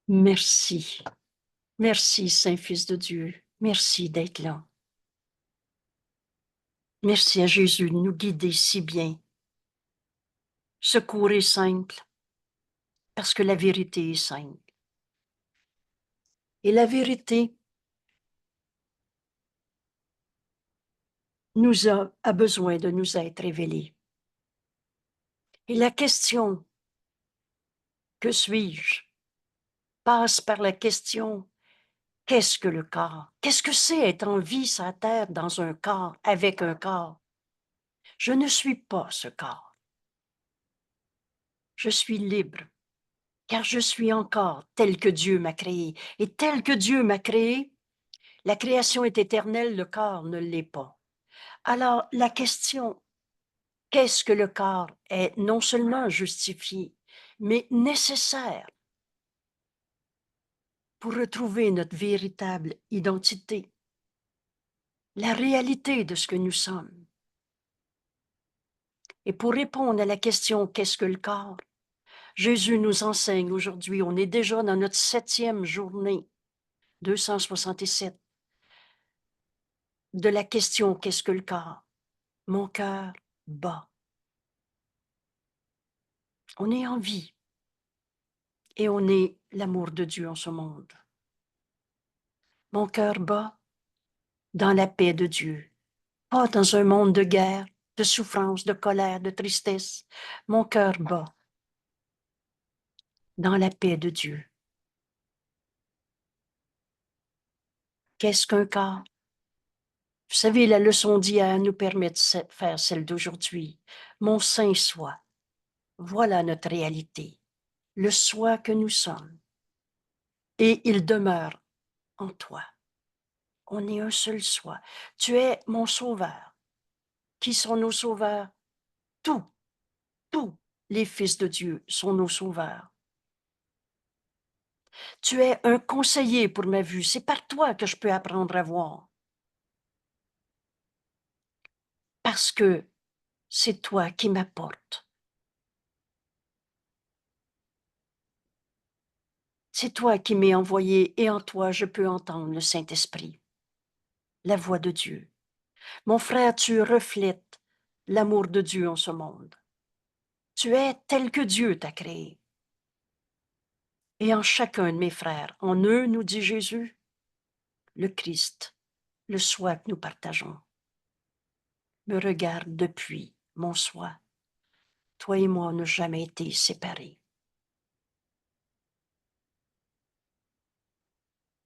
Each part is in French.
Merci. Merci, Saint-Fils de Dieu. Merci d'être là. Merci à Jésus de nous guider si bien. Secours est simple, parce que la vérité est simple. Et la vérité a besoin de nous être révélée. Et la question, que suis-je, passe par la question, qu'est-ce que le corps? Qu'est-ce que c'est être en vie sur la terre dans un corps, avec un corps? Je ne suis pas ce corps. Je suis libre, car je suis encore tel que Dieu m'a créé. Et tel que Dieu m'a créé, la création est éternelle, le corps ne l'est pas. Alors, la question, qu'est-ce que le corps, est non seulement justifiée, mais nécessaire pour retrouver notre véritable identité, la réalité de ce que nous sommes. Et pour répondre à la question, qu'est-ce que le corps? Jésus nous enseigne aujourd'hui, on est déjà dans notre 7e journée, 267, de la question, qu'est-ce que le corps? Mon cœur bat. On est en vie et on est l'amour de Dieu en ce monde. Mon cœur bat dans la paix de Dieu, pas dans un monde de guerre, de souffrance, de colère, de tristesse. Mon cœur bat dans la paix de Dieu. Qu'est-ce qu'un corps? Vous savez, la leçon d'hier nous permet de faire celle d'aujourd'hui. Mon saint soi, voilà notre réalité, le soi que nous sommes. Et il demeure en toi. On est un seul soi. Tu es mon sauveur. Qui sont nos sauveurs? Tous les fils de Dieu sont nos sauveurs. Tu es un conseiller pour ma vue. C'est par toi que je peux apprendre à voir. Parce que c'est toi qui m'apportes. C'est toi qui m'es envoyé et en toi je peux entendre le Saint-Esprit, la voix de Dieu. Mon frère, tu reflètes l'amour de Dieu en ce monde. Tu es tel que Dieu t'a créé. Et en chacun de mes frères, en eux, nous dit Jésus, le Christ, le soi que nous partageons, me regarde depuis mon soi. Toi et moi, on n'a jamais été séparés.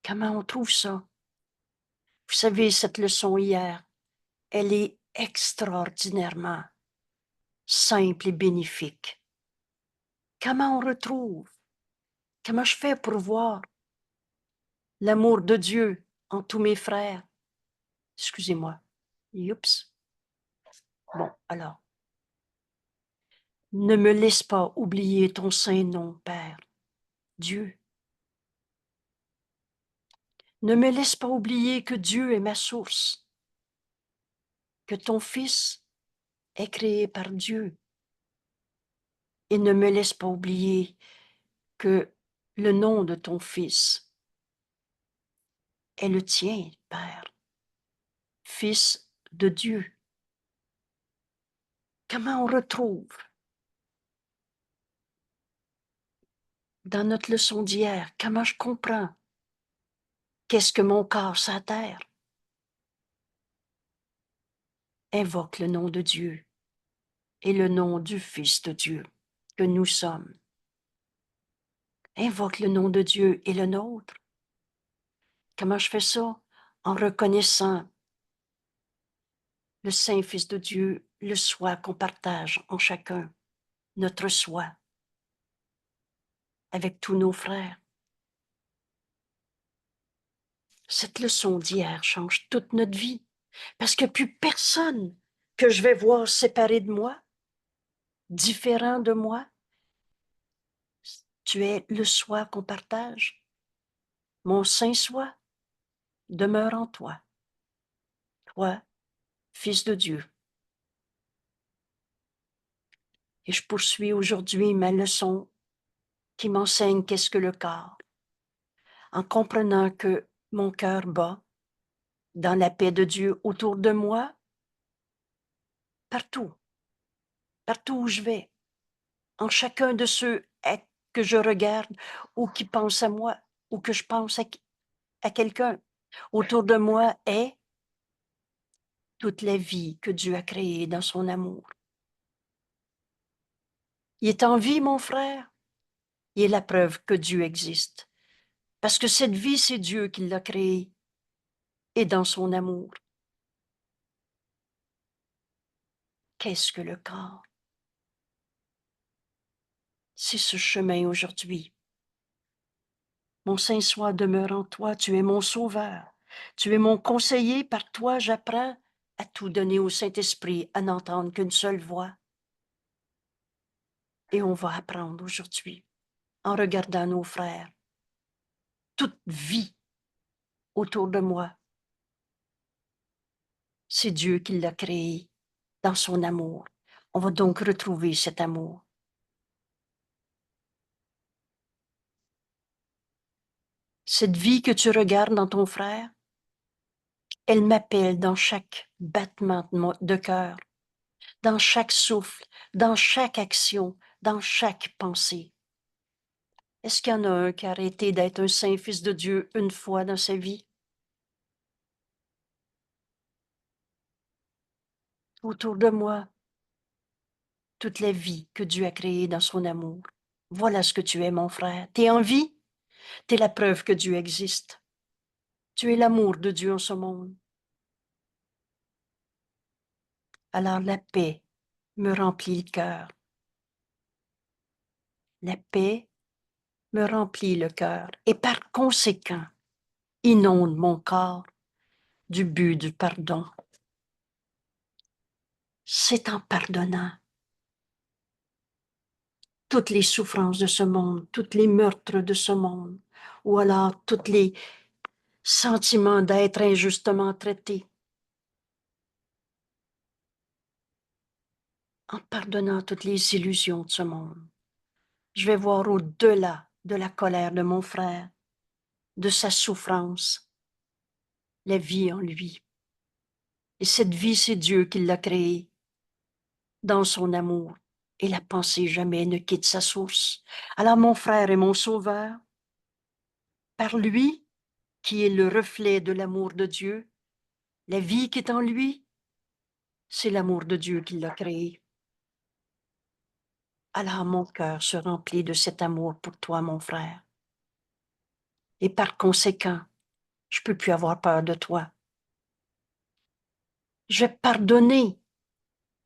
Comment on trouve ça? Vous savez, cette leçon hier, elle est extraordinairement simple et bénéfique. Comment on retrouve? Comment je fais pour voir l'amour de Dieu en tous mes frères? Excusez-moi. Oups. Bon, alors. Ne me laisse pas oublier ton saint nom, Père, Dieu. Ne me laisse pas oublier que Dieu est ma source, que ton Fils est créé par Dieu. Et ne me laisse pas oublier que le nom de ton Fils est le tien, Père, Fils de Dieu. Comment on retrouve dans notre leçon d'hier, comment je comprends qu'est-ce que mon corps sur la terre? Invoque le nom de Dieu et le nom du Fils de Dieu que nous sommes. Invoque le nom de Dieu et le nôtre. Comment je fais ça? En reconnaissant le Saint-Fils de Dieu, le soi qu'on partage en chacun, notre soi, avec tous nos frères. Cette leçon d'hier change toute notre vie, parce qu'il n'y a plus personne que je vais voir séparé de moi, différent de moi. Tu es le soi qu'on partage. Mon Saint-Soi demeure en toi. Toi, Fils de Dieu. Et je poursuis aujourd'hui ma leçon qui m'enseigne qu'est-ce que le corps. en comprenant que mon cœur bat dans la paix de Dieu autour de moi, partout, partout où je vais, en chacun de ceux que je regarde ou qui pensent à moi ou que je pense à quelqu'un. Autour de moi est toute la vie que Dieu a créée dans son amour. Il est en vie, mon frère. Il est la preuve que Dieu existe. Parce que cette vie, c'est Dieu qui l'a créée et dans son amour. Qu'est-ce que le corps? C'est ce chemin aujourd'hui. Mon Saint-Soi demeure en toi, tu es mon sauveur. Tu es mon conseiller, par toi j'apprends à tout donner au Saint-Esprit, à n'entendre qu'une seule voix. Et on va apprendre aujourd'hui, en regardant nos frères, toute vie autour de moi. C'est Dieu qui l'a créé dans son amour. On va donc retrouver cet amour. Cette vie que tu regardes dans ton frère, elle m'appelle dans chaque battement de cœur, dans chaque souffle, dans chaque action, dans chaque pensée. Est-ce qu'il y en a un qui a arrêté d'être un saint fils de Dieu une fois dans sa vie? Autour de moi, toute la vie que Dieu a créée dans son amour. Voilà ce que tu es, mon frère. Tu es en vie, tu es la preuve que Dieu existe. Tu es l'amour de Dieu en ce monde. Alors la paix me remplit le cœur. La paix me remplit le cœur et par conséquent inonde mon corps du but du pardon. C'est en pardonnant toutes les souffrances de ce monde, tous les meurtres de ce monde, ou alors tous les sentiments d'être injustement traité. En pardonnant toutes les illusions de ce monde, je vais voir au-delà de la colère de mon frère, de sa souffrance, la vie en lui. Et cette vie, c'est Dieu qui l'a créée dans son amour. Et la pensée jamais ne quitte sa source. Alors mon frère est mon sauveur. Par lui, qui est le reflet de l'amour de Dieu, la vie qui est en lui, c'est l'amour de Dieu qui l'a créé. Alors mon cœur se remplit de cet amour pour toi, mon frère. Et par conséquent, je ne peux plus avoir peur de toi. Je vais pardonner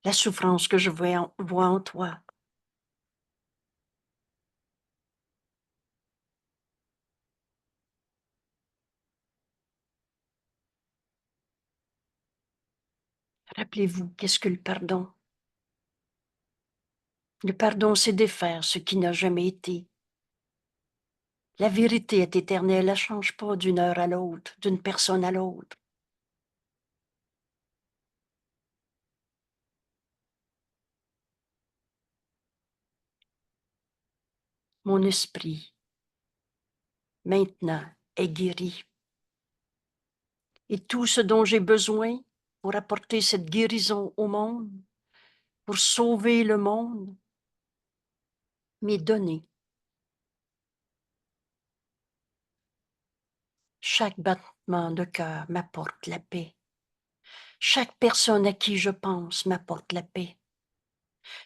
la souffrance que je vois en toi. Rappelez-vous, qu'est-ce que le pardon? Le pardon, c'est défaire ce qui n'a jamais été. La vérité est éternelle, elle ne change pas d'une heure à l'autre, d'une personne à l'autre. Mon esprit, maintenant, est guéri. Et tout ce dont j'ai besoin pour apporter cette guérison au monde, pour sauver le monde, m'est donné. Chaque battement de cœur m'apporte la paix. Chaque personne à qui je pense m'apporte la paix.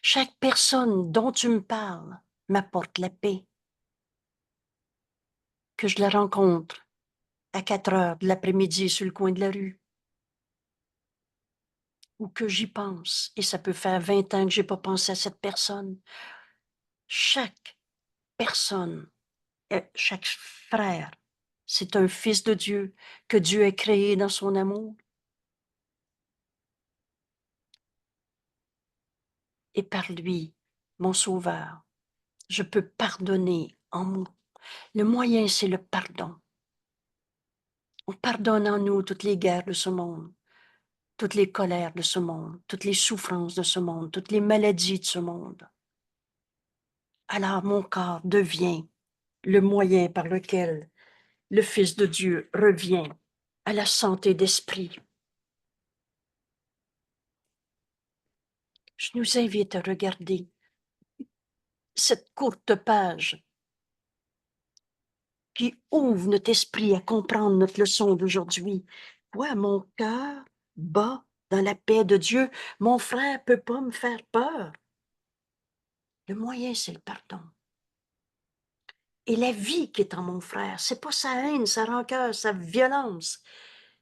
Chaque personne dont tu me parles m'apporte la paix. Que je la rencontre à 4 heures de l'après-midi sur le coin de la rue, ou que j'y pense, et ça peut faire 20 ans que je n'ai pas pensé à cette personne. Chaque personne, chaque frère, c'est un fils de Dieu que Dieu a créé dans son amour. Et par lui, mon sauveur, je peux pardonner en moi. Le moyen, c'est le pardon. On pardonne en nous toutes les guerres de ce monde, toutes les colères de ce monde, toutes les souffrances de ce monde, toutes les maladies de ce monde. Alors mon corps devient le moyen par lequel le Fils de Dieu revient à la santé d'esprit. Je nous invite à regarder cette courte page qui ouvre notre esprit à comprendre notre leçon d'aujourd'hui. Quoi, mon cœur bat dans la paix de Dieu. Mon frère peut pas me faire peur. Le moyen, c'est le pardon. Et la vie qui est en mon frère, c'est pas sa haine, sa rancœur, sa violence.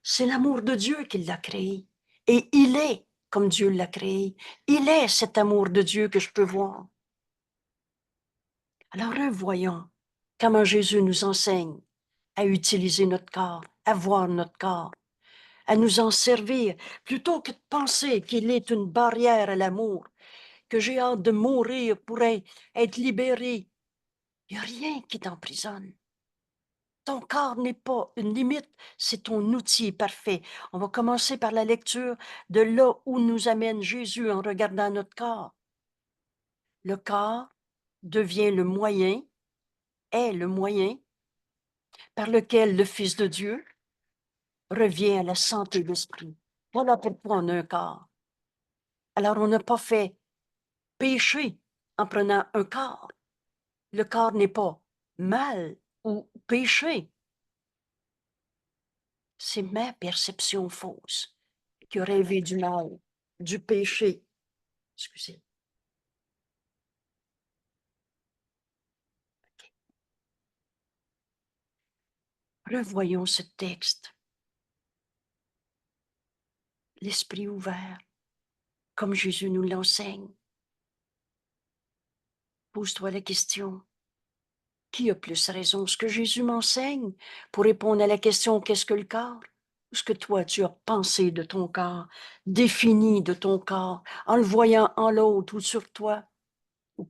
C'est l'amour de Dieu qui l'a créé. Et il est comme Dieu l'a créé. Il est cet amour de Dieu que je peux voir. Alors, voyons comment Jésus nous enseigne à utiliser notre corps, à voir notre corps, à nous en servir, plutôt que de penser qu'il est une barrière à l'amour, que j'ai hâte de mourir pour être libéré. Il n'y a rien qui t'emprisonne. Ton corps n'est pas une limite, c'est ton outil parfait. On va commencer par la lecture de là où nous amène Jésus en regardant notre corps. Le corps devient le moyen, est le moyen par lequel le Fils de Dieu revient à la santé d'esprit. Voilà pourquoi on a un corps. Alors, on n'a pas fait péché en prenant un corps. Le corps n'est pas mal ou péché. C'est ma perception fausse qui a rêvé du mal, du péché. Excusez. Revoyons ce texte. L'esprit ouvert, comme Jésus nous l'enseigne. Pose-toi la question. Qui a plus raison? Ce que Jésus m'enseigne pour répondre à la question qu'est-ce que le corps? Ou ce que toi tu as pensé de ton corps, défini de ton corps, en le voyant en l'autre ou sur toi, ou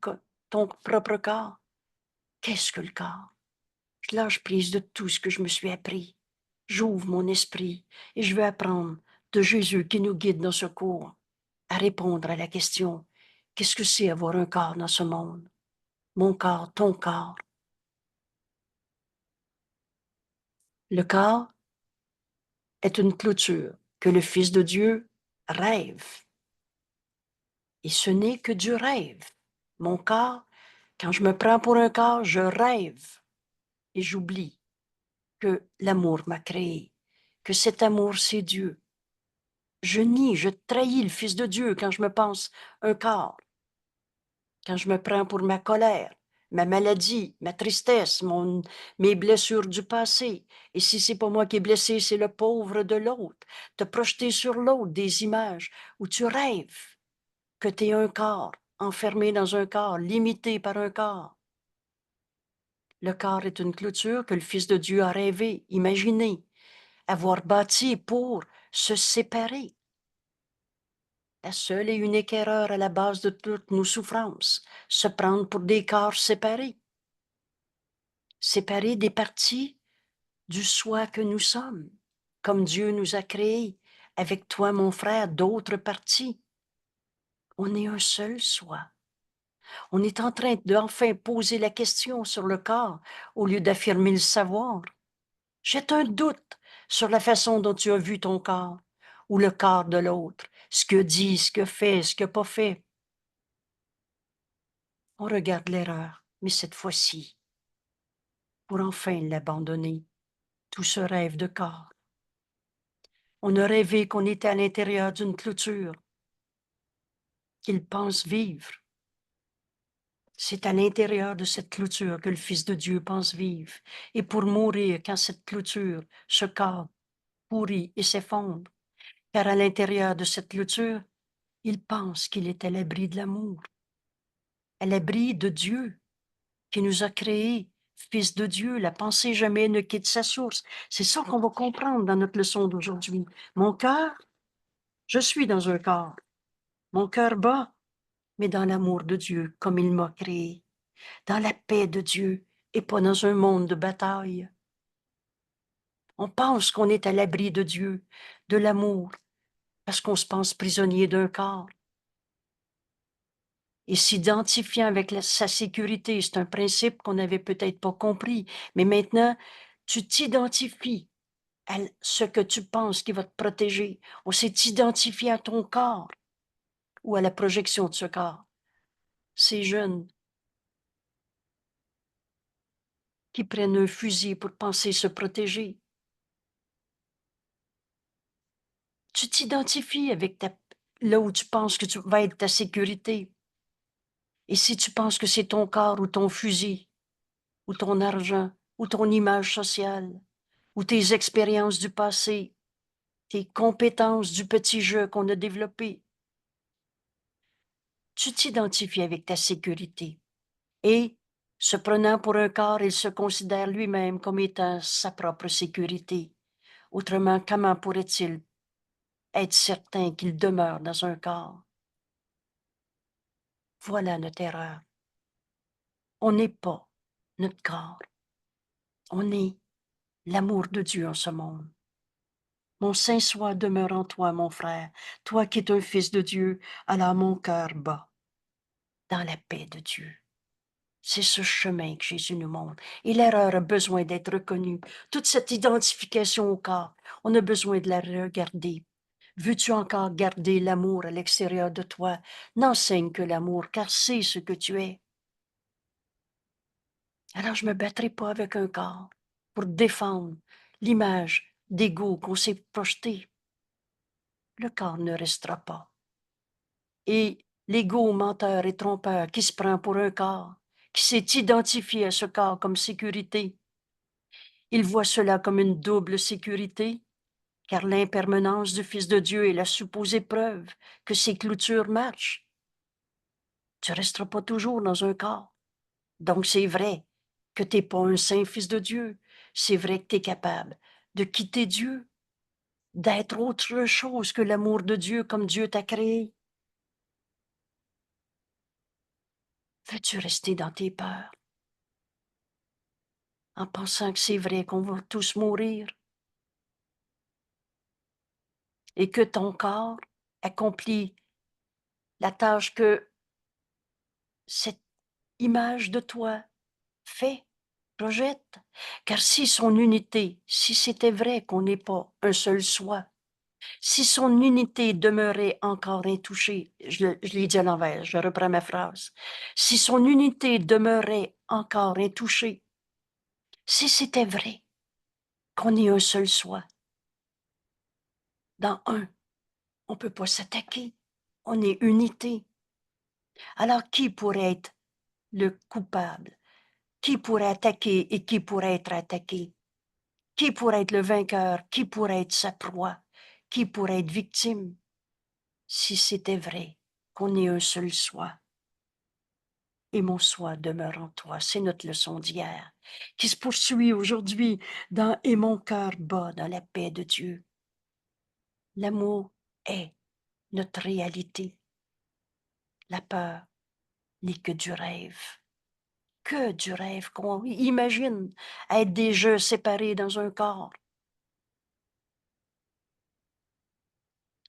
ton propre corps? Qu'est-ce que le corps? Je lâche prise de tout ce que je me suis appris. J'ouvre mon esprit et je veux apprendre de Jésus qui nous guide dans ce cours à répondre à la question qu'est-ce que c'est avoir un corps dans ce monde? Mon corps, ton corps. Le corps est une clôture que le Fils de Dieu rêve. Et ce n'est que du rêve. Mon corps, quand je me prends pour un corps, je rêve et j'oublie que l'amour m'a créé, que cet amour, c'est Dieu. Je nie, je trahis le Fils de Dieu quand je me pense un corps, quand je me prends pour ma colère, ma maladie, ma tristesse, mes blessures du passé. Et si c'est pas moi qui est blessé, c'est le pauvre de l'autre. Te projeter sur l'autre des images où tu rêves que tu es un corps, enfermé dans un corps, limité par un corps. Le corps est une clôture que le Fils de Dieu a rêvé, imaginé, avoir bâti pour se séparer. La seule et unique erreur à la base de toutes nos souffrances, se prendre pour des corps séparés. Séparés des parties du soi que nous sommes, comme Dieu nous a créés, avec toi, mon frère, d'autres parties. On est un seul soi. On est en train d'enfin poser la question sur le corps au lieu d'affirmer le savoir. Jette un doute sur la façon dont tu as vu ton corps ou le corps de l'autre, ce que dit, ce que fait, ce que pas fait. On regarde l'erreur, mais cette fois-ci, pour enfin l'abandonner, tout ce rêve de corps. On a rêvé qu'on était à l'intérieur d'une clôture, qu'il pense vivre. C'est à l'intérieur de cette clôture que le Fils de Dieu pense vivre. Et pour mourir quand cette clôture, ce corps, pourrit et s'effondre, car à l'intérieur de cette clôture, il pense qu'il est à l'abri de l'amour, à l'abri de Dieu qui nous a créés, Fils de Dieu. La pensée jamais ne quitte sa source. C'est ça qu'on va comprendre dans notre leçon d'aujourd'hui. Mon cœur, je suis dans un corps. Mon cœur bat, mais dans l'amour de Dieu, comme il m'a créé, dans la paix de Dieu et pas dans un monde de bataille. On pense qu'on est à l'abri de Dieu, de l'amour, parce qu'on se pense prisonnier d'un corps. Et s'identifiant avec sa sécurité, c'est un principe qu'on n'avait peut-être pas compris, mais maintenant, Tu t'identifies à ce que tu penses qui va te protéger. On s'est identifié à ton corps ou à la projection de ce corps. Ces jeunes qui prennent un fusil pour penser se protéger. Tu t'identifies avec là où tu penses que tu vas être ta sécurité. Et si tu penses que c'est ton corps ou ton fusil, ou ton argent, ou ton image sociale, ou tes expériences du passé, tes compétences du petit jeu qu'on a développé, tu t'identifies avec ta sécurité. Et, se prenant pour un corps, il se considère lui-même comme étant sa propre sécurité. Autrement, comment pourrait-il être certain qu'il demeure dans un corps? Voilà notre erreur. On n'est pas notre corps. On est l'amour de Dieu en ce monde. Mon saint soi demeure en toi, mon frère, toi qui es un fils de Dieu, alors mon cœur bat dans la paix de Dieu. C'est ce chemin que Jésus nous montre. Et l'erreur a besoin d'être reconnue. Toute cette identification au corps, on a besoin de la regarder. Veux-tu encore garder l'amour à l'extérieur de toi? N'enseigne que l'amour, car c'est ce que tu es. Alors je ne me battrai pas avec un corps pour défendre l'image d'ego qu'on s'est projeté. Le corps ne restera pas. Et l'ego menteur et trompeur qui se prend pour un corps, qui s'est identifié à ce corps comme sécurité, il voit cela comme une double sécurité, car l'impermanence du Fils de Dieu est la supposée preuve que ses clôtures marchent. Tu ne resteras pas toujours dans un corps. Donc c'est vrai que tu n'es pas un saint Fils de Dieu. C'est vrai que tu es capable de quitter Dieu, d'être autre chose que l'amour de Dieu comme Dieu t'a créé. Veux-tu rester dans tes peurs en pensant que c'est vrai qu'on va tous mourir et que ton corps accomplit la tâche que cette image de toi fait, projette? Car si son unité, si c'était vrai qu'on n'est pas un seul soi, si son unité demeurait encore intouchée, je l'ai dit à l'envers, je reprends ma phrase, si son unité demeurait encore intouchée, si c'était vrai qu'on est un seul soi, dans un, on ne peut pas s'attaquer, on est unité. Alors qui pourrait être le coupable? Qui pourrait attaquer et qui pourrait être attaqué? Qui pourrait être le vainqueur? Qui pourrait être sa proie? Qui pourrait être victime? Si c'était vrai qu'on est un seul soi, et mon soi demeure en toi. C'est notre leçon d'hier, qui se poursuit aujourd'hui dans « Et mon cœur bat dans la paix de Dieu ». L'amour est notre réalité. La peur n'est que du rêve. Que du rêve qu'on imagine être des jeux séparés dans un corps.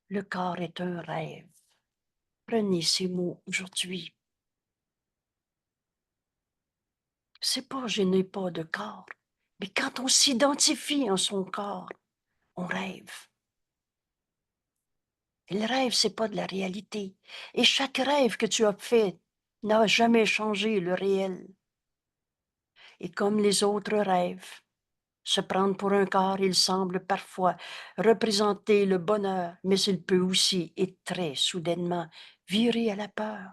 Le corps est un rêve. Prenez ces mots aujourd'hui. C'est pas je n'ai pas de corps, mais quand on s'identifie en son corps, on rêve. Et le rêve, c'est pas de la réalité. Et chaque rêve que tu as fait n'a jamais changé le réel. Et comme les autres rêves, se prendre pour un corps, il semble parfois représenter le bonheur, mais il peut aussi, et très soudainement, virer à la peur.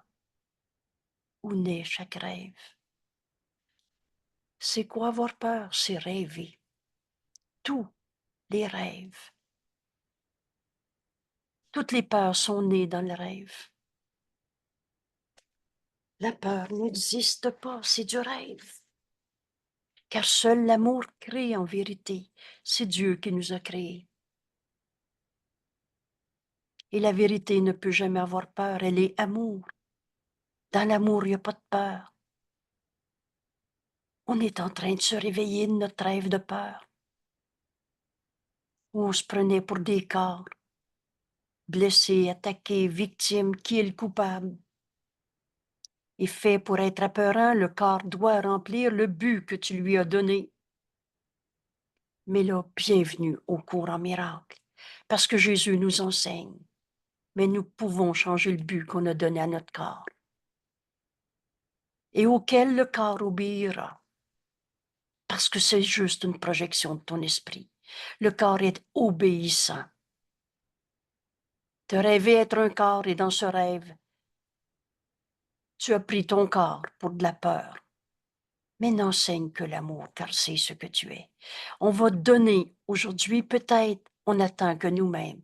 Où naît chaque rêve? C'est quoi avoir peur? C'est rêver. Tous les rêves. Toutes les peurs sont nées dans le rêve. La peur n'existe pas, c'est du rêve. Car seul l'amour crée en vérité. C'est Dieu qui nous a créés. Et la vérité ne peut jamais avoir peur, elle est amour. Dans l'amour, il n'y a pas de peur. On est en train de se réveiller de notre rêve de peur, où on se prenait pour des corps, blessés, attaqués, victimes, qui est le coupable? Et fait pour être apeurant, le corps doit remplir le but que tu lui as donné. Mais là, bienvenue au cours en miracle, parce que Jésus nous enseigne. Mais nous pouvons changer le but qu'on a donné à notre corps et auquel le corps obéira, parce que c'est juste une projection de ton esprit. Le corps est obéissant. Tu rêvais être un corps et dans ce rêve, tu as pris ton corps pour de la peur. Mais n'enseigne que l'amour, car c'est ce que tu es. On va donner aujourd'hui, peut-être, on attend que nous-mêmes,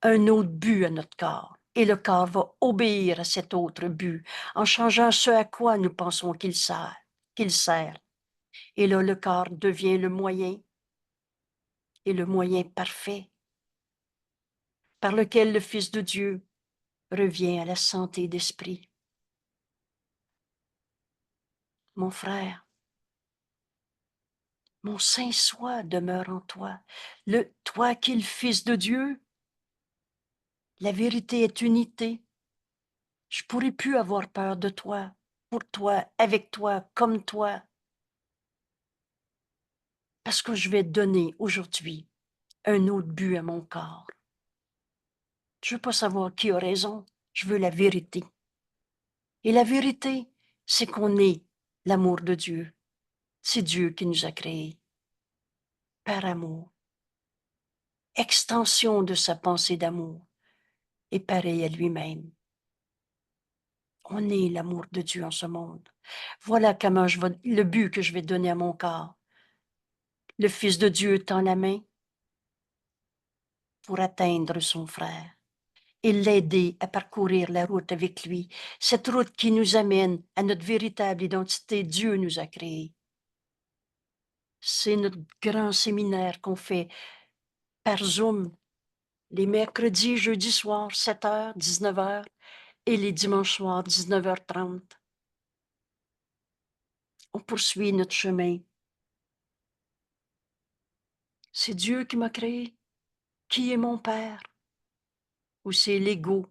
un autre but à notre corps. Et le corps va obéir à cet autre but en changeant ce à quoi nous pensons qu'il sert, qu'il sert. Et là, le corps devient le moyen, et le moyen parfait, par lequel le Fils de Dieu revient à la santé d'esprit. Mon frère, mon saint soi demeure en toi, le toi qui es le Fils de Dieu. La vérité est unité. Je pourrais plus avoir peur de toi, pour toi, avec toi, comme toi, parce que je vais donner aujourd'hui un autre but à mon corps. Je veux pas savoir qui a raison, je veux la vérité. Et la vérité, c'est qu'on est l'amour de Dieu. C'est Dieu qui nous a créés par amour. Extension de sa pensée d'amour et pareil à lui-même. On est l'amour de Dieu en ce monde. Voilà comment le but que je vais donner à mon corps. Le Fils de Dieu tend la main pour atteindre son frère et l'aider à parcourir la route avec lui, cette route qui nous amène à notre véritable identité. Dieu nous a créés. C'est notre grand séminaire qu'on fait par Zoom les mercredis, jeudis soirs, 7h, 19h et les dimanches soirs, 19h30. On poursuit notre chemin. C'est Dieu qui m'a créé. Qui est mon Père? Ou c'est l'ego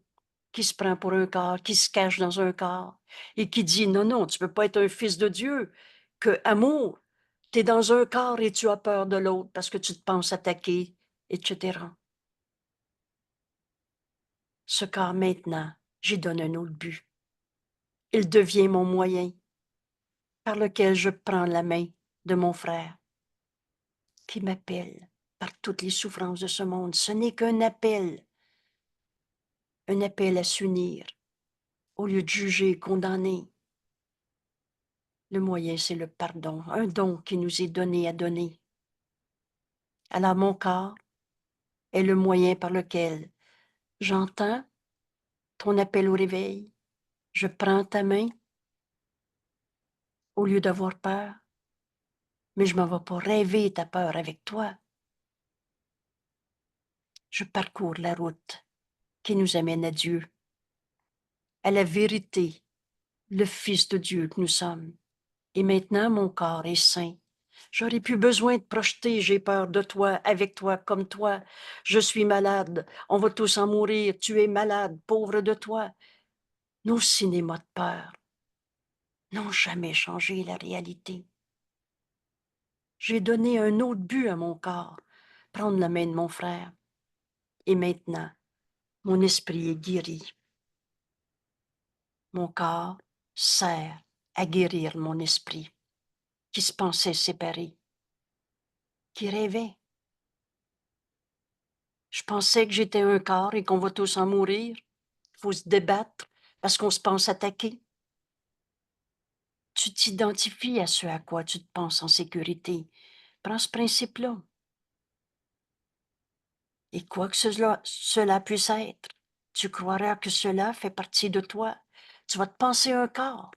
qui se prend pour un corps, qui se cache dans un corps et qui dit non, non, tu peux pas être un fils de Dieu. Que amour, tu es dans un corps et tu as peur de l'autre parce que tu te penses attaqué, etc. Ce corps maintenant, j'y donne un autre but. Il devient mon moyen par lequel je prends la main de mon frère qui m'appelle par toutes les souffrances de ce monde. Ce n'est qu'un appel à s'unir au lieu de juger et condamner. Le moyen, c'est le pardon, un don qui nous est donné à donner. Alors mon corps est le moyen par lequel j'entends ton appel au réveil, je prends ta main au lieu d'avoir peur, mais je ne m'en vais pas rêver ta peur avec toi. Je parcours la route qui nous amène à Dieu, à la vérité, le Fils de Dieu que nous sommes. Et maintenant, mon corps est sain. J'aurais plus besoin de projeter, j'ai peur de toi, avec toi, comme toi. Je suis malade, on va tous en mourir, tu es malade, pauvre de toi. Nos cinémas de peur n'ont jamais changé la réalité. J'ai donné un autre but à mon corps, prendre la main de mon frère. Et maintenant, mon esprit est guéri. Mon corps sert à guérir mon esprit, qui se pensait séparé, qui rêvait. Je pensais que j'étais un corps et qu'on va tous en mourir. Il faut se débattre parce qu'on se pense attaqué. Tu t'identifies à ce à quoi tu te penses en sécurité. Prends ce principe-là. Et quoi que cela puisse être, tu croiras que cela fait partie de toi. Tu vas te penser un corps.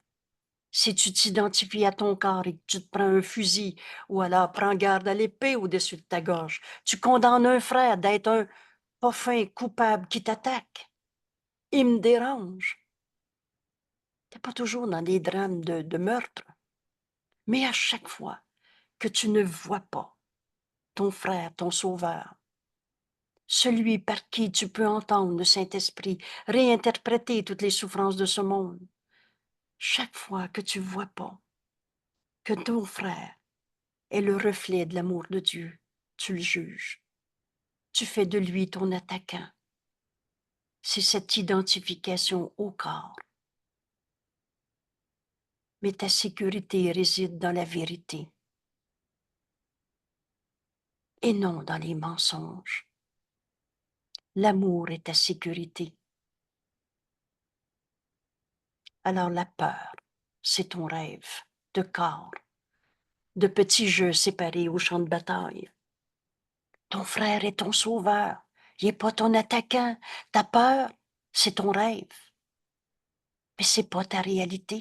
Si tu t'identifies à ton corps et que tu te prends un fusil, ou alors prends garde à l'épée au-dessus de ta gorge, tu condamnes un frère d'être un pas fin coupable qui t'attaque. Il me dérange. Tu n'es pas toujours dans des drames de meurtre, mais à chaque fois que tu ne vois pas ton frère, ton sauveur, celui par qui tu peux entendre le Saint-Esprit réinterpréter toutes les souffrances de ce monde, chaque fois que tu ne vois pas que ton frère est le reflet de l'amour de Dieu, tu le juges. Tu fais de lui ton attaquant. C'est cette identification au corps. Mais ta sécurité réside dans la vérité et non dans les mensonges. L'amour est ta sécurité. Alors la peur, c'est ton rêve de corps, de petits jeux séparés au champ de bataille. Ton frère est ton sauveur, il n'est pas ton attaquant. Ta peur, c'est ton rêve, mais c'est pas ta réalité.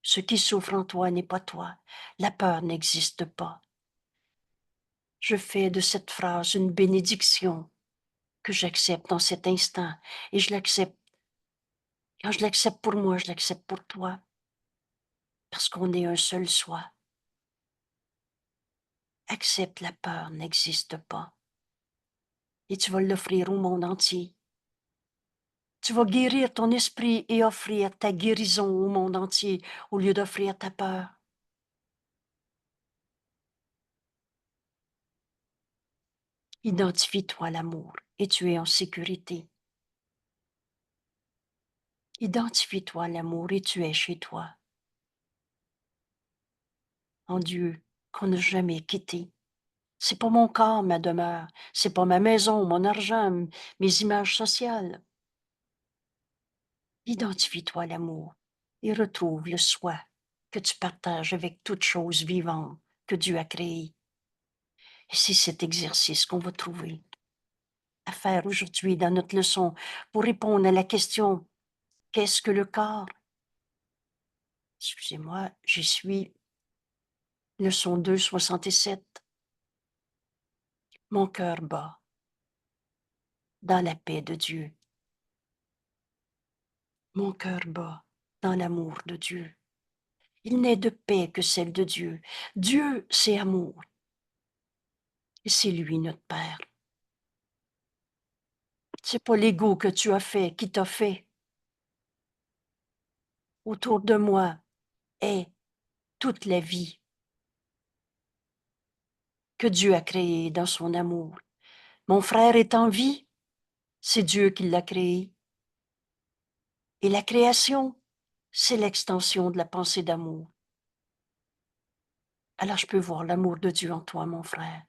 Ce qui souffre en toi n'est pas toi. La peur n'existe pas. Je fais de cette phrase une bénédiction que j'accepte en cet instant et je l'accepte. Quand je l'accepte pour moi, je l'accepte pour toi parce qu'on est un seul soi. Accepte, la peur n'existe pas et tu vas l'offrir au monde entier. Tu vas guérir ton esprit et offrir ta guérison au monde entier au lieu d'offrir ta peur. Identifie-toi à l'amour et tu es en sécurité. Identifie-toi à l'amour et tu es chez toi, en Dieu qu'on n'a jamais quitté. C'est pas mon corps, ma demeure, c'est pas ma maison, mon argent, mes images sociales. Identifie-toi à l'amour et retrouve le soi que tu partages avec toute chose vivante que Dieu a créée. Et c'est cet exercice qu'on va trouver à faire aujourd'hui dans notre leçon pour répondre à la question « Qu'est-ce que le corps ?» Excusez-moi, j'y suis. Leçon 2, 67. Mon cœur bat dans la paix de Dieu. Mon cœur bat dans l'amour de Dieu. Il n'est de paix que celle de Dieu. Dieu, c'est amour. Et c'est lui notre Père. C'est pas l'ego que tu as fait qui t'a fait. Autour de moi est toute la vie que Dieu a créée dans son amour. Mon frère est en vie, c'est Dieu qui l'a créé. Et la création, c'est l'extension de la pensée d'amour. Alors je peux voir l'amour de Dieu en toi, mon frère.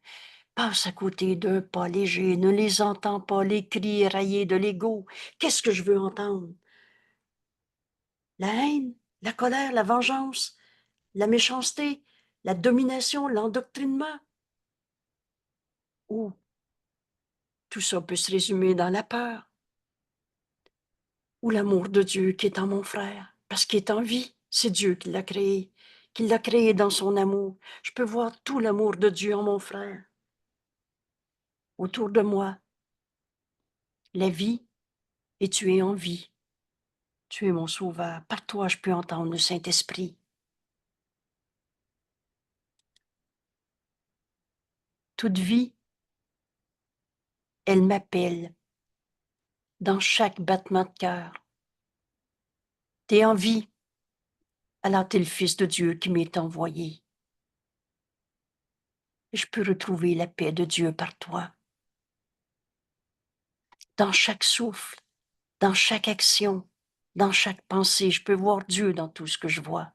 Passe à côté d'un pas léger, ne les entends pas, les cris éraillés de l'ego. Qu'est-ce que je veux entendre? La haine, la colère, la vengeance, la méchanceté, la domination, l'endoctrinement. Ou tout ça peut se résumer dans la peur. Ou l'amour de Dieu qui est en mon frère, parce qu'il est en vie. C'est Dieu qui l'a créé dans son amour. Je peux voir tout l'amour de Dieu en mon frère. Autour de moi, la vie, et tu es en vie. Tu es mon sauveur. Par toi, je peux entendre le Saint-Esprit. Toute vie, elle m'appelle dans chaque battement de cœur. T'es en vie, alors t'es le Fils de Dieu qui m'est envoyé. Et je peux retrouver la paix de Dieu par toi. Dans chaque souffle, dans chaque action, dans chaque pensée, je peux voir Dieu dans tout ce que je vois.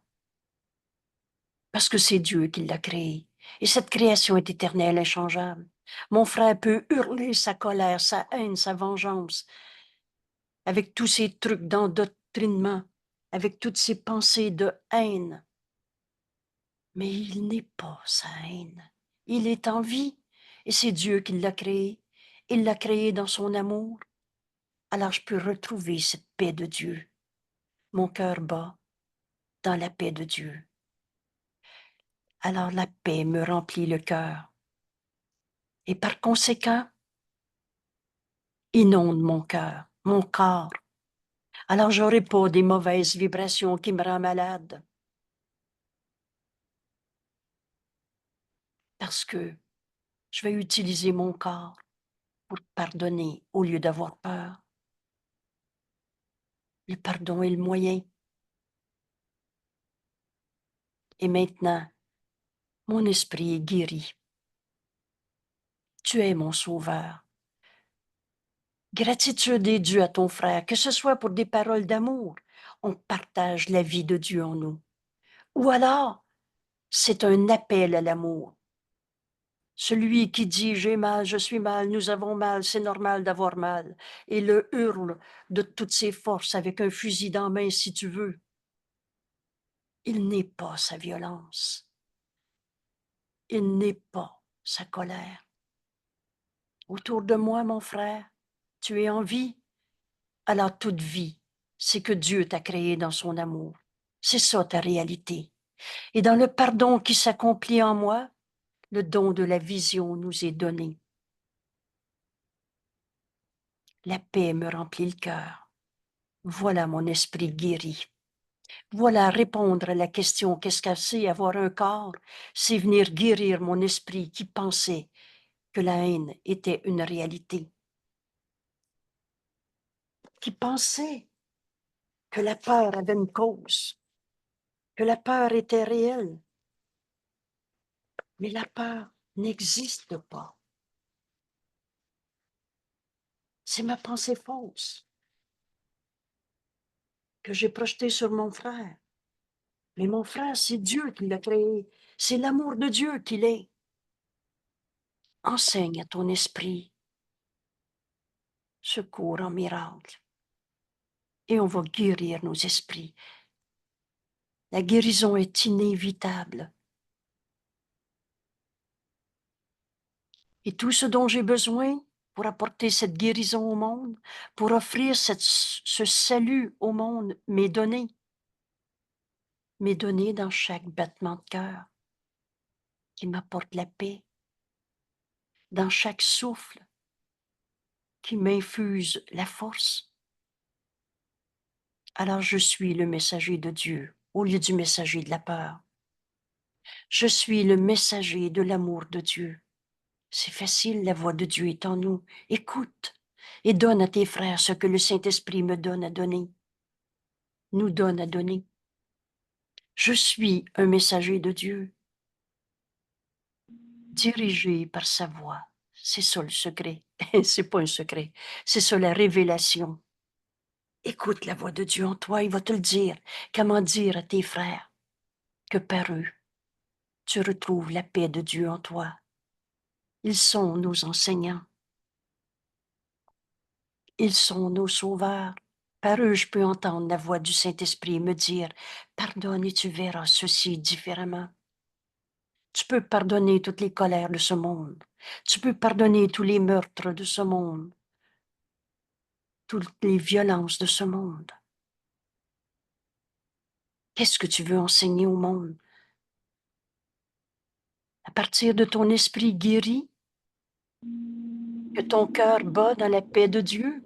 Parce que c'est Dieu qui l'a créé. Et cette création est éternelle, inchangeable. Mon frère peut hurler sa colère, sa haine, sa vengeance, avec tous ces trucs d'endoctrinement, avec toutes ces pensées de haine. Mais il n'est pas sa haine. Il est en vie et c'est Dieu qui l'a créé. Il l'a créé dans son amour. Alors je peux retrouver cette paix de Dieu. Mon cœur bat dans la paix de Dieu. Alors la paix me remplit le cœur. Et par conséquent, inonde mon cœur, mon corps. Alors j'aurai pas des mauvaises vibrations qui me rendent malade. Parce que je vais utiliser mon corps pour pardonner au lieu d'avoir peur. Le pardon est le moyen. Et maintenant, mon esprit est guéri. Tu es mon sauveur. Gratitude est due à ton frère, que ce soit pour des paroles d'amour. On partage la vie de Dieu en nous. Ou alors, c'est un appel à l'amour. Celui qui dit j'ai mal, je suis mal, nous avons mal, c'est normal d'avoir mal, et le hurle de toutes ses forces avec un fusil dans la main si tu veux. Il n'est pas sa violence. Il n'est pas sa colère. Autour de moi, mon frère, tu es en vie. Alors toute vie, c'est que Dieu t'a créé dans son amour. C'est ça ta réalité. Et dans le pardon qui s'accomplit en moi, le don de la vision nous est donné. La paix me remplit le cœur. Voilà mon esprit guéri. Voilà répondre à la question qu'est-ce que c'est avoir un corps? C'est venir guérir mon esprit qui pensait que la haine était une réalité, qui pensait que la peur avait une cause, que la peur était réelle. Mais la peur n'existe pas. C'est ma pensée fausse que j'ai projetée sur mon frère. Mais mon frère, c'est Dieu qui l'a créé. C'est l'amour de Dieu qu'il est. Enseigne à ton esprit, secours en miracle, et on va guérir nos esprits. La guérison est inévitable. Et tout ce dont j'ai besoin pour apporter cette guérison au monde, pour offrir ce salut au monde, m'est donné. M'est donné dans chaque battement de cœur qui m'apporte la paix, dans chaque souffle qui m'infuse la force. Alors je suis le messager de Dieu au lieu du messager de la peur. Je suis le messager de l'amour de Dieu. C'est facile, la voix de Dieu est en nous. Écoute et donne à tes frères ce que le Saint-Esprit me donne à donner, nous donne à donner. Je suis un messager de Dieu, dirigé par sa voix. C'est ça le secret. C'est pas un secret, c'est ça la révélation. Écoute la voix de Dieu en toi, il va te le dire. Comment dire à tes frères que par eux, tu retrouves la paix de Dieu en toi. Ils sont nos enseignants. Ils sont nos sauveurs. Par eux, je peux entendre la voix du Saint-Esprit me dire, pardonne et tu verras ceci différemment. Tu peux pardonner toutes les colères de ce monde. Tu peux pardonner tous les meurtres de ce monde, toutes les violences de ce monde. Qu'est-ce que tu veux enseigner au monde? À partir de ton esprit guéri, que ton cœur bat dans la paix de Dieu,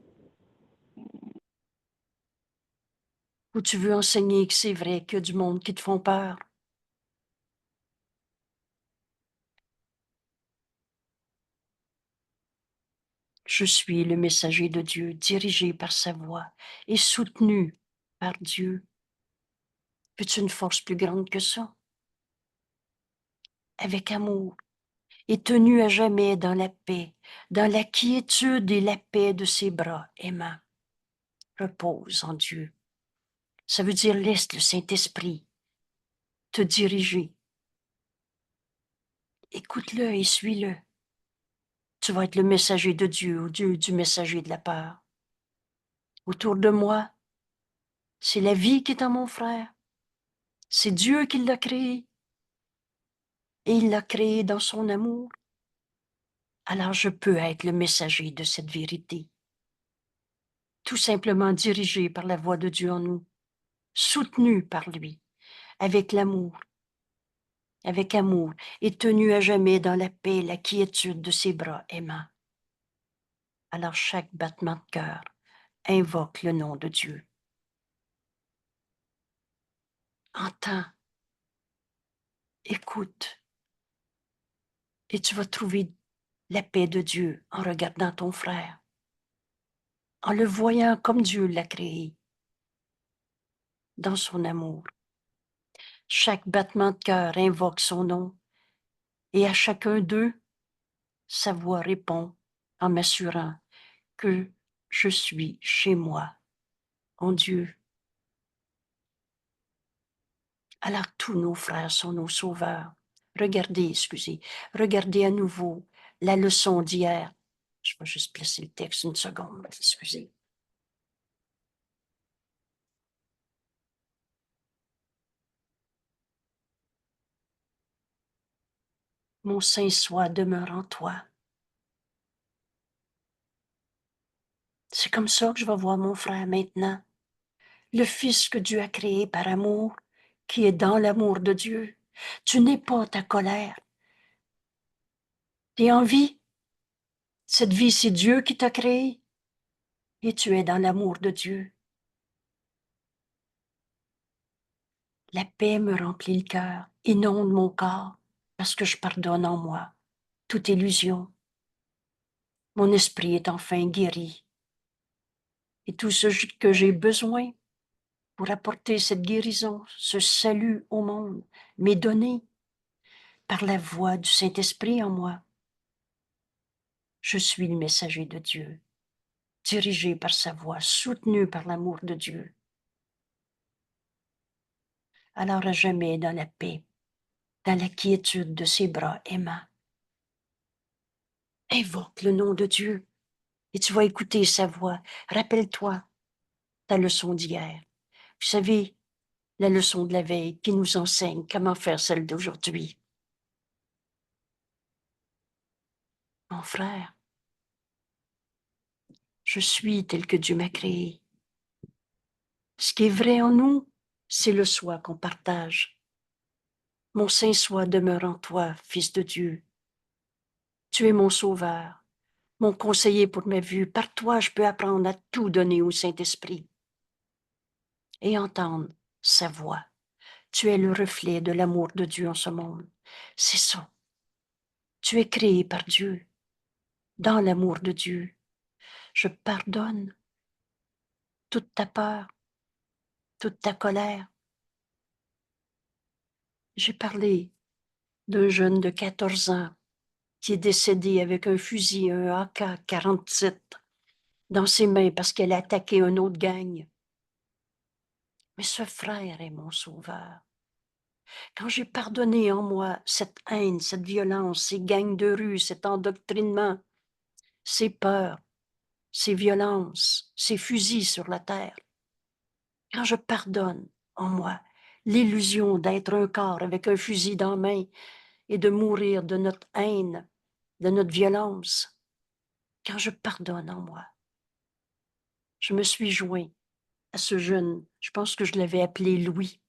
ou tu veux enseigner que c'est vrai qu'il y a du monde qui te font peur? Je suis le messager de Dieu, dirigé par sa voix et soutenu par Dieu. Veux-tu une force plus grande que ça? Avec amour et tenu à jamais dans la paix, dans la quiétude et la paix de ses bras aimants. Repose en Dieu. Ça veut dire laisse le Saint-Esprit te diriger. Écoute-le et suis-le. Tu vas être le messager de Dieu au Dieu du messager de la peur. Autour de moi, c'est la vie qui est en mon frère. C'est Dieu qui l'a créé. Et il l'a créé dans son amour. Alors je peux être le messager de cette vérité. Tout simplement dirigé par la voix de Dieu en nous, soutenu par lui, avec amour, et tenu à jamais dans la paix, la quiétude de ses bras aimants. Alors chaque battement de cœur invoque le nom de Dieu. Entends, écoute, et tu vas trouver la paix de Dieu en regardant ton frère, en le voyant comme Dieu l'a créé, dans son amour. Chaque battement de cœur invoque son nom, et à chacun d'eux, sa voix répond en m'assurant que je suis chez moi, en Dieu. Alors tous nos frères sont nos sauveurs. Regardez à nouveau la leçon d'hier. Je vais juste placer le texte une seconde, excusez. Mon saint soi demeure en toi. C'est comme ça que je vais voir mon frère maintenant. Le Fils que Dieu a créé par amour, qui est dans l'amour de Dieu. Tu n'es pas ta colère. Tu es en vie. Cette vie, c'est Dieu qui t'a créé. Et tu es dans l'amour de Dieu. La paix me remplit le cœur, inonde mon corps, parce que je pardonne en moi toute illusion. Mon esprit est enfin guéri. Et tout ce que j'ai besoin pour apporter cette guérison, ce salut au monde, m'est donné par la voix du Saint-Esprit en moi. Je suis le messager de Dieu, dirigé par sa voix, soutenu par l'amour de Dieu. Alors à jamais dans la paix, dans la quiétude de ses bras aimants. Invoque le nom de Dieu et tu vas écouter sa voix. Rappelle-toi ta leçon d'hier. Vous savez, la leçon de la veille qui nous enseigne comment faire celle d'aujourd'hui. Mon frère, je suis tel que Dieu m'a créé. Ce qui est vrai en nous, c'est le soi qu'on partage. Mon saint soi demeure en toi, Fils de Dieu. Tu es mon sauveur, mon conseiller pour ma vue. Par toi, je peux apprendre à tout donner au Saint-Esprit et entendre sa voix. Tu es le reflet de l'amour de Dieu en ce monde. C'est ça. Tu es créé par Dieu, dans l'amour de Dieu. Je pardonne toute ta peur, toute ta colère. J'ai parlé d'un jeune de 14 ans qui est décédé avec un fusil, un AK-47, dans ses mains parce qu'elle a attaqué un autre gang. Mais ce frère est mon sauveur. Quand j'ai pardonné en moi cette haine, cette violence, ces gangs de rue, cet endoctrinement, ces peurs, ces violences, ces fusils sur la terre, quand je pardonne en moi l'illusion d'être un corps avec un fusil dans la main et de mourir de notre haine, de notre violence, quand je pardonne en moi, je me suis joint à ce jeune, je pense que je l'avais appelé Louis,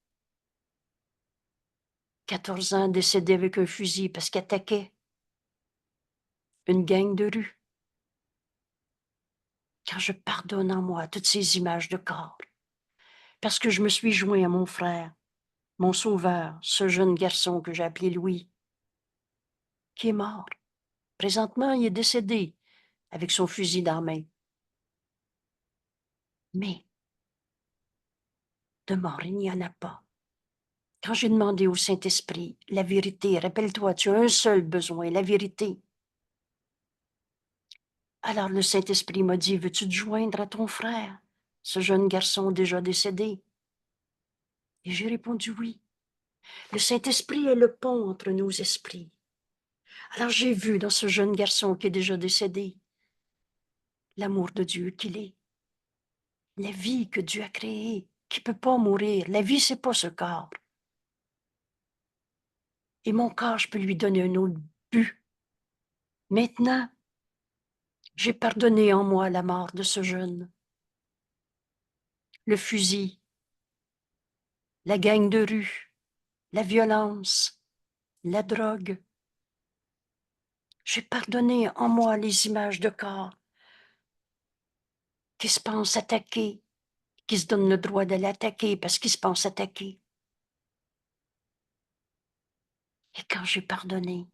14 ans, décédé avec un fusil parce qu'il attaquait une gang de rue. Quand je pardonne en moi toutes ces images de corps, parce que je me suis joint à mon frère, mon sauveur, ce jeune garçon que j'ai appelé Louis, qui est mort. Présentement, il est décédé avec son fusil dans la main. Mais de mort, il n'y en a pas. Quand j'ai demandé au Saint-Esprit la vérité, rappelle-toi, tu as un seul besoin, la vérité. Alors le Saint-Esprit m'a dit, veux-tu te joindre à ton frère, ce jeune garçon déjà décédé? Et j'ai répondu oui. Le Saint-Esprit est le pont entre nos esprits. Alors j'ai vu dans ce jeune garçon qui est déjà décédé l'amour de Dieu qu'il est, la vie que Dieu a créée, qui ne peut pas mourir. La vie, c'est pas ce corps. Et mon corps, je peux lui donner un autre but. Maintenant, j'ai pardonné en moi la mort de ce jeune, le fusil, la gang de rue, la violence, la drogue. J'ai pardonné en moi les images de corps qui se pensent attaquer, qui se donnent le droit de l'attaquer parce qu'ils se pensent attaquer. Et quand j'ai pardonné,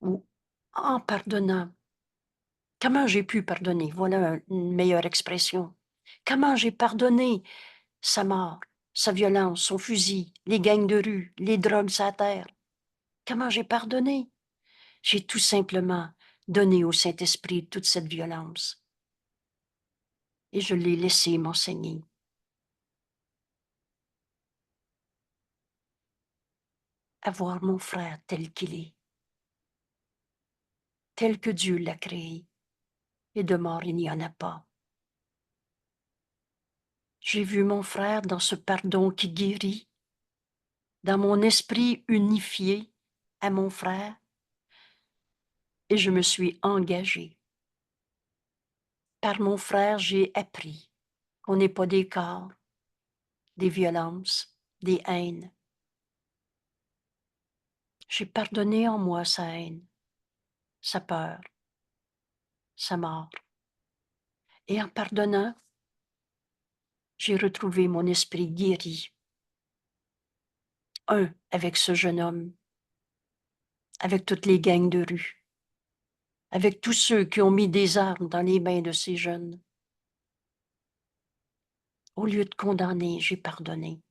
ou en pardonnant, comment j'ai pu pardonner? Voilà une meilleure expression. Comment j'ai pardonné sa mort, sa violence, son fusil, les gangs de rue, les drogues à terre? Comment j'ai pardonné? J'ai tout simplement donné au Saint-Esprit toute cette violence. Et je l'ai laissé m'enseigner. À voir mon frère tel qu'il est, tel que Dieu l'a créé, et de mort il n'y en a pas. J'ai vu mon frère dans ce pardon qui guérit, dans mon esprit unifié à mon frère, et je me suis engagée. Par mon frère, j'ai appris qu'on n'est pas des corps, des violences, des haines. J'ai pardonné en moi sa haine, sa peur, sa mort. Et en pardonnant, j'ai retrouvé mon esprit guéri, un avec ce jeune homme, avec toutes les gangs de rue, avec tous ceux qui ont mis des armes dans les mains de ces jeunes. Au lieu de condamner, j'ai pardonné.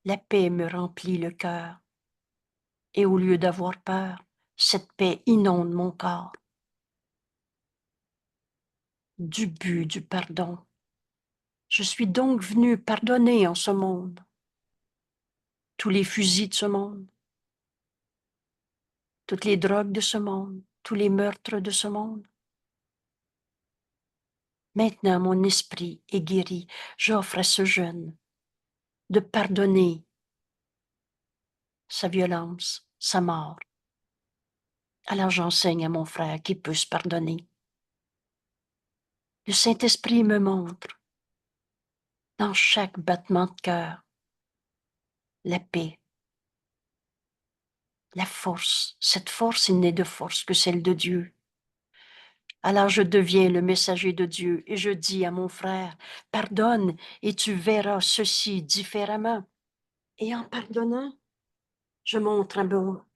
La paix me remplit le cœur. Et au lieu d'avoir peur, cette paix inonde mon corps. Du but du pardon. Je suis donc venu pardonner en ce monde. Tous les fusils de ce monde, toutes les drogues de ce monde, tous les meurtres de ce monde. Maintenant, mon esprit est guéri. J'offre à ce jeune de pardonner sa violence, sa mort. Alors j'enseigne à mon frère qu'il peut se pardonner. Le Saint-Esprit me montre, dans chaque battement de cœur, la paix, la force. Cette force, il n'est de force que celle de Dieu. Alors je deviens le messager de Dieu et je dis à mon frère, pardonne et tu verras ceci différemment. Et en pardonnant, je montre à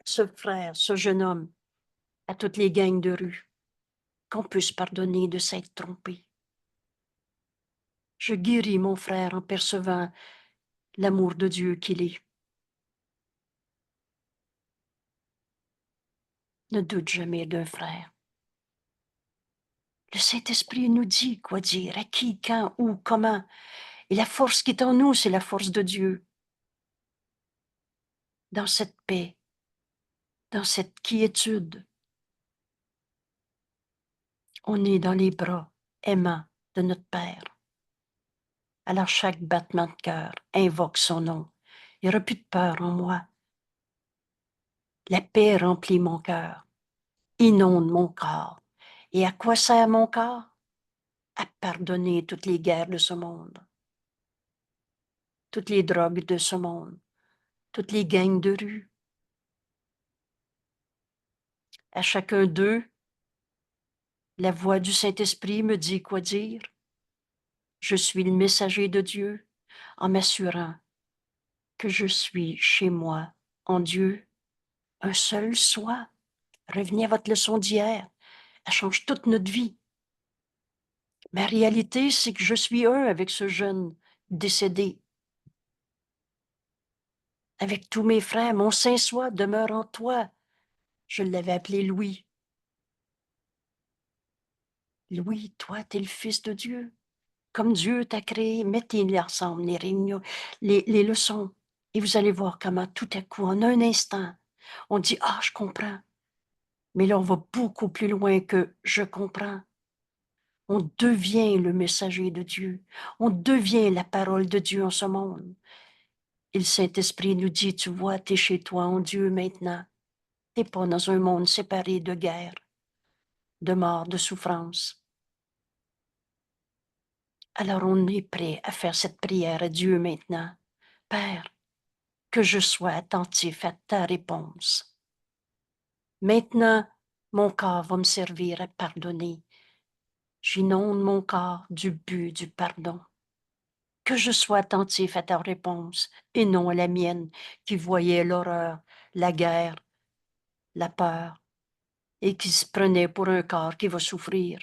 ce frère, ce jeune homme, à toutes les gangs de rue, qu'on peut se pardonner de s'être trompé. Je guéris mon frère en percevant l'amour de Dieu qu'il est. Ne doute jamais d'un frère. Le Saint-Esprit nous dit quoi dire, à qui, quand, où, comment. Et la force qui est en nous, c'est la force de Dieu. Dans cette paix, dans cette quiétude, on est dans les bras aimants de notre Père. Alors chaque battement de cœur invoque son nom. Il n'y aura plus de peur en moi. La paix remplit mon cœur, inonde mon corps. Et à quoi sert mon corps? À pardonner toutes les guerres de ce monde, toutes les drogues de ce monde, toutes les gangs de rue. À chacun d'eux, la voix du Saint-Esprit me dit quoi dire. Je suis le messager de Dieu en m'assurant que je suis chez moi, en Dieu, un seul soi. Revenez à votre leçon d'hier. Elle change toute notre vie. Ma réalité, c'est que je suis un avec ce jeune décédé. Avec tous mes frères, mon Saint-Soi demeure en toi. Je l'avais appelé Louis. Louis, toi, t'es le Fils de Dieu. Comme Dieu t'a créé, mettez-les ensemble, les réunions, les leçons. Et vous allez voir comment tout à coup, en un instant, on dit, ah, je comprends. Mais là, on va beaucoup plus loin que je comprends. On devient le messager de Dieu. On devient la parole de Dieu en ce monde. Et le Saint-Esprit nous dit, tu vois, t'es chez toi en Dieu maintenant. T'es pas dans un monde séparé de guerre, de mort, de souffrance. Alors on est prêt à faire cette prière à Dieu maintenant. Père, que je sois attentif à ta réponse. Maintenant, mon corps va me servir à pardonner. J'inonde mon corps du but du pardon. Que je sois attentif à ta réponse et non à la mienne qui voyait l'horreur, la guerre, la peur et qui se prenait pour un corps qui va souffrir.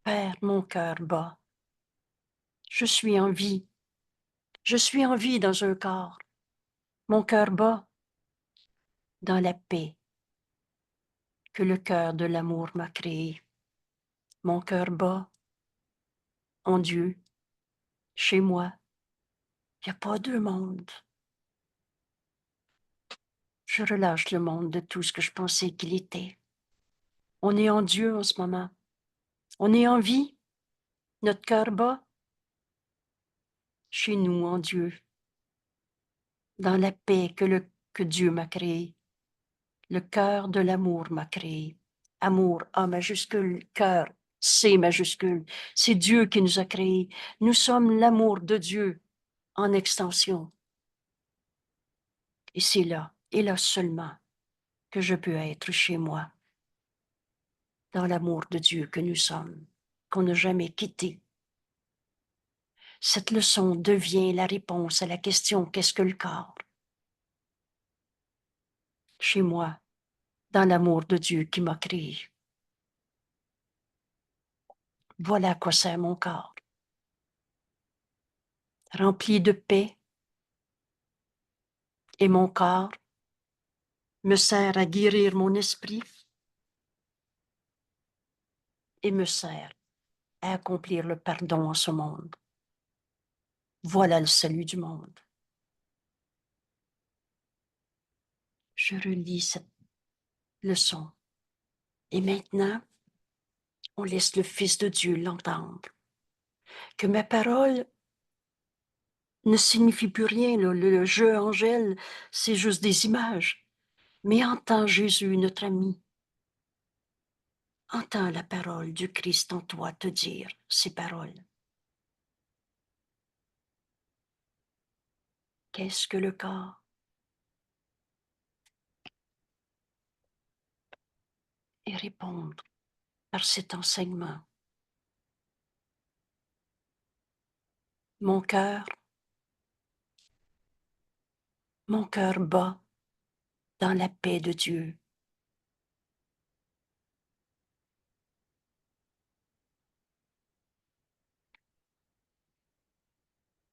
Père, mon cœur bat. Je suis en vie. Je suis en vie dans un corps. Mon cœur bat. dans la paix que le cœur de l'amour m'a créé. Mon cœur bat en Dieu, chez moi. Il n'y a pas deux mondes. Je relâche le monde de tout ce que je pensais qu'il était. On est en Dieu en ce moment. On est en vie. Notre cœur bat chez nous en Dieu, dans la paix que Dieu m'a créée. Le cœur de l'amour m'a créé. Amour, A majuscule, cœur, C majuscule. C'est Dieu qui nous a créés. Nous sommes l'amour de Dieu en extension. Et c'est là, et là seulement, que je peux être chez moi, dans l'amour de Dieu que nous sommes, qu'on n'a jamais quitté. Cette leçon devient la réponse à la question qu'est-ce que le corps? Chez moi, dans l'amour de Dieu qui m'a créé. Voilà à quoi sert mon corps. Rempli de paix, et mon corps me sert à guérir mon esprit et me sert à accomplir le pardon en ce monde. Voilà le salut du monde. Je relis cette leçon. Et maintenant, on laisse le Fils de Dieu l'entendre. Que ma parole ne signifie plus rien. Le jeu Angèle, c'est juste des images. Mais entends Jésus, notre ami. Entends la parole du Christ en toi te dire ces paroles. Qu'est-ce que le corps? Et répondre par cet enseignement. Mon cœur bat dans la paix de Dieu.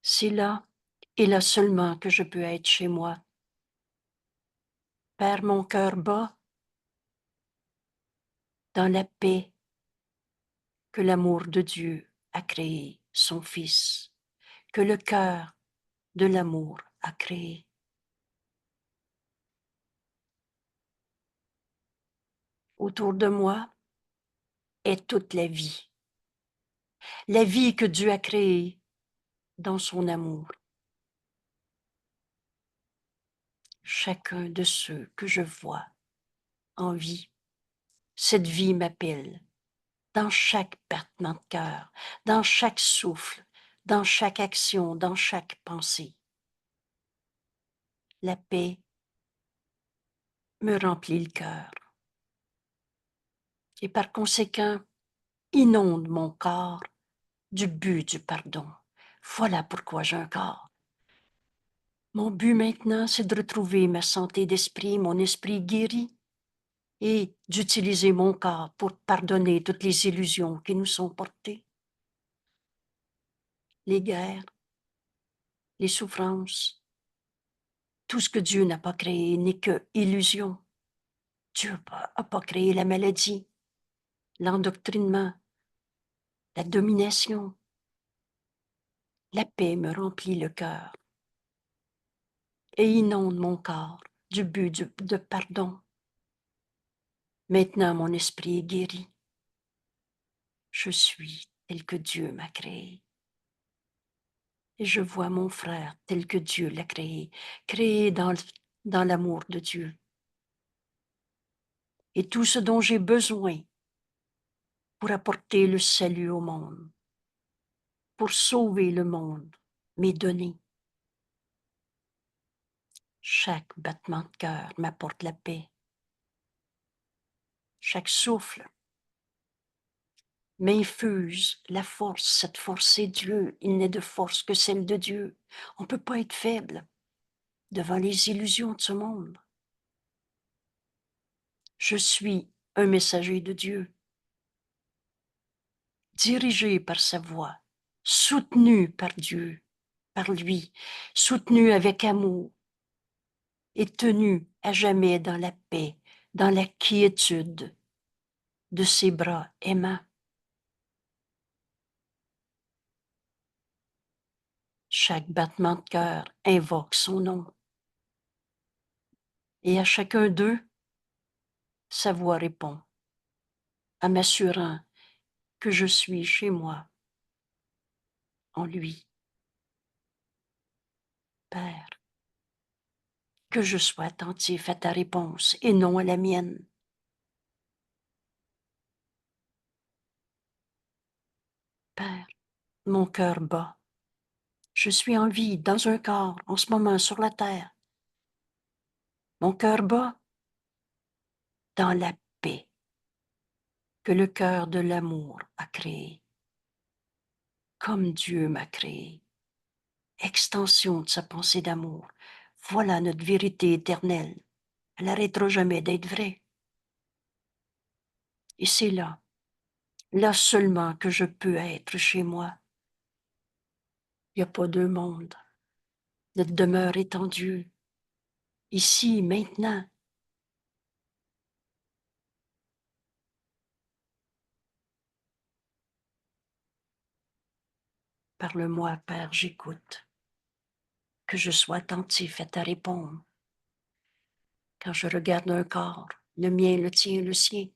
C'est là et là seulement que je peux être chez moi. Père, mon cœur bat dans la paix que l'amour de Dieu a créé, son Fils, que le cœur de l'amour a créé. Autour de moi est toute la vie que Dieu a créée dans son amour. Chacun de ceux que je vois en vie, cette vie m'appelle dans chaque battement de cœur, dans chaque souffle, dans chaque action, dans chaque pensée. La paix me remplit le cœur et par conséquent inonde mon corps du but du pardon. Voilà pourquoi j'ai un corps. Mon but maintenant, c'est de retrouver ma santé d'esprit, mon esprit guéri, et d'utiliser mon corps pour pardonner toutes les illusions qui nous sont portées. Les guerres, les souffrances, tout ce que Dieu n'a pas créé n'est que illusion. Dieu n'a pas créé la maladie, l'endoctrinement, la domination. La paix me remplit le cœur et inonde mon corps du but de pardon. Maintenant, mon esprit est guéri. Je suis tel que Dieu m'a créé. Et je vois mon frère tel que Dieu l'a créé, créé dans l'amour de Dieu. Et tout ce dont j'ai besoin pour apporter le salut au monde, pour sauver le monde, m'est donné. Chaque battement de cœur m'apporte la paix. Chaque souffle m'infuse la force. Cette force, c'est Dieu. Il n'est de force que celle de Dieu. On ne peut pas être faible devant les illusions de ce monde. Je suis un messager de Dieu, dirigé par sa voix, soutenu par Dieu, par lui, soutenu avec amour et tenu à jamais dans la paix, dans la quiétude de ses bras aimants. Chaque battement de cœur invoque son nom. Et à chacun d'eux, sa voix répond, en m'assurant que je suis chez moi, en lui. Père, que je sois attentif à ta réponse et non à la mienne. Père, mon cœur bat. Je suis en vie dans un corps en ce moment sur la terre. Mon cœur bat dans la paix que le cœur de l'amour a créé, comme Dieu m'a créé. Extension de sa pensée d'amour. Voilà notre vérité éternelle. Elle n'arrêtera jamais d'être vraie. Et c'est là, là seulement que je peux être chez moi. Il n'y a pas deux mondes. Notre demeure est en Dieu, ici, maintenant. Parle-moi, Père, j'écoute. Que je sois attentif à ta réponse. Quand je regarde un corps, le mien, le tien, le sien,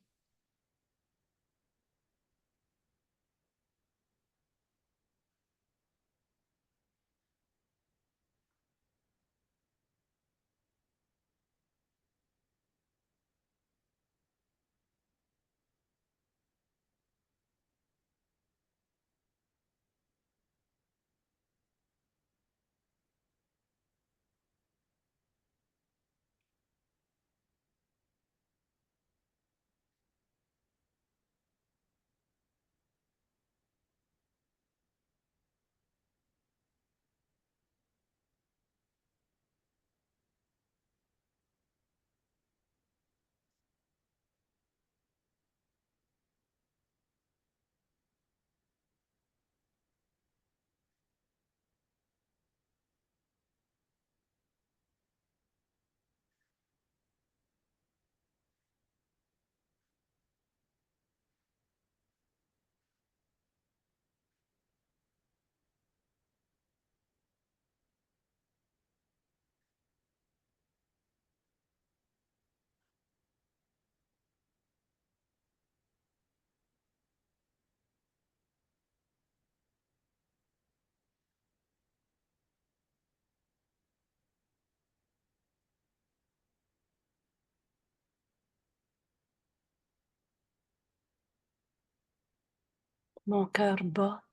mon cœur bat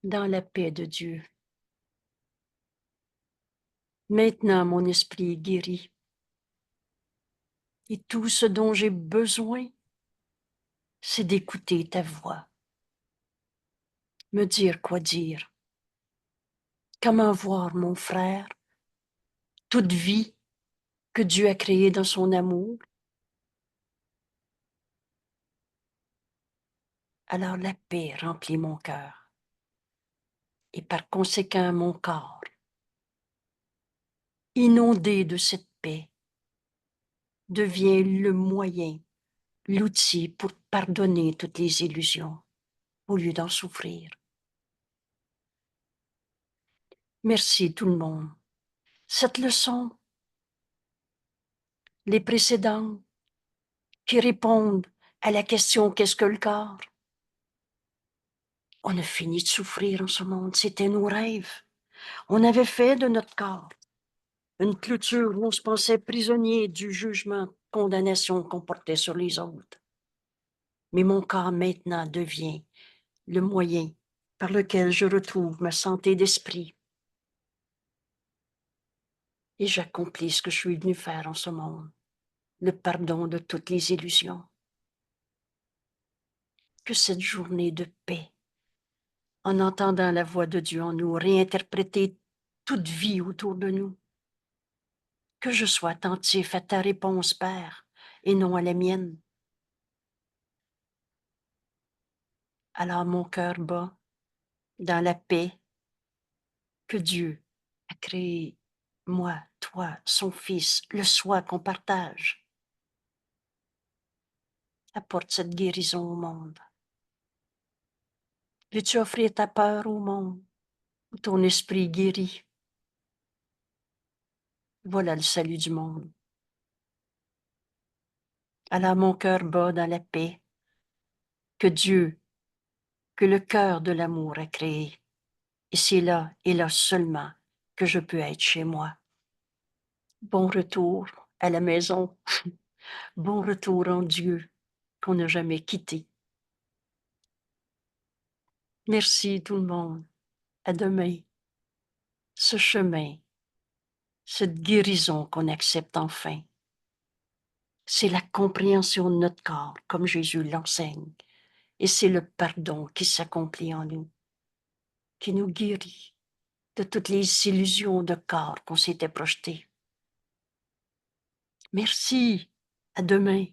dans la paix de Dieu. Maintenant, mon esprit est guéri. Et tout ce dont j'ai besoin, c'est d'écouter ta voix, me dire quoi dire, comment voir mon frère, toute vie que Dieu a créée dans son amour. Alors la paix remplit mon cœur et par conséquent mon corps. Inondé de cette paix, devient le moyen, l'outil pour pardonner toutes les illusions au lieu d'en souffrir. Merci tout le monde. Cette leçon, les précédentes, qui répondent à la question qu'est-ce que le corps? On a fini de souffrir en ce monde, c'était nos rêves. On avait fait de notre corps une clôture où on se pensait prisonnier du jugement, condamnation qu'on portait sur les autres. Mais mon corps maintenant devient le moyen par lequel je retrouve ma santé d'esprit et j'accomplis ce que je suis venu faire en ce monde, le pardon de toutes les illusions. Que cette journée de paix, en entendant la voix de Dieu en nous, réinterpréter toute vie autour de nous, que je sois attentif à ta réponse, Père, et non à la mienne. Alors mon cœur bat dans la paix que Dieu a créée moi, toi, son Fils, le soi qu'on partage. Apporte cette guérison au monde. Veux-tu offrir ta peur au monde, où ton esprit guérit? Voilà le salut du monde. Alors mon cœur bat dans la paix que Dieu, que le cœur de l'amour a créé. Et c'est là et là seulement que je peux être chez moi. Bon retour à la maison. Bon retour en Dieu qu'on n'a jamais quitté. Merci tout le monde. À demain. Ce chemin, cette guérison qu'on accepte enfin, c'est la compréhension de notre corps comme Jésus l'enseigne. Et c'est le pardon qui s'accomplit en nous, qui nous guérit de toutes les illusions de corps qu'on s'était projetées. Merci. À demain.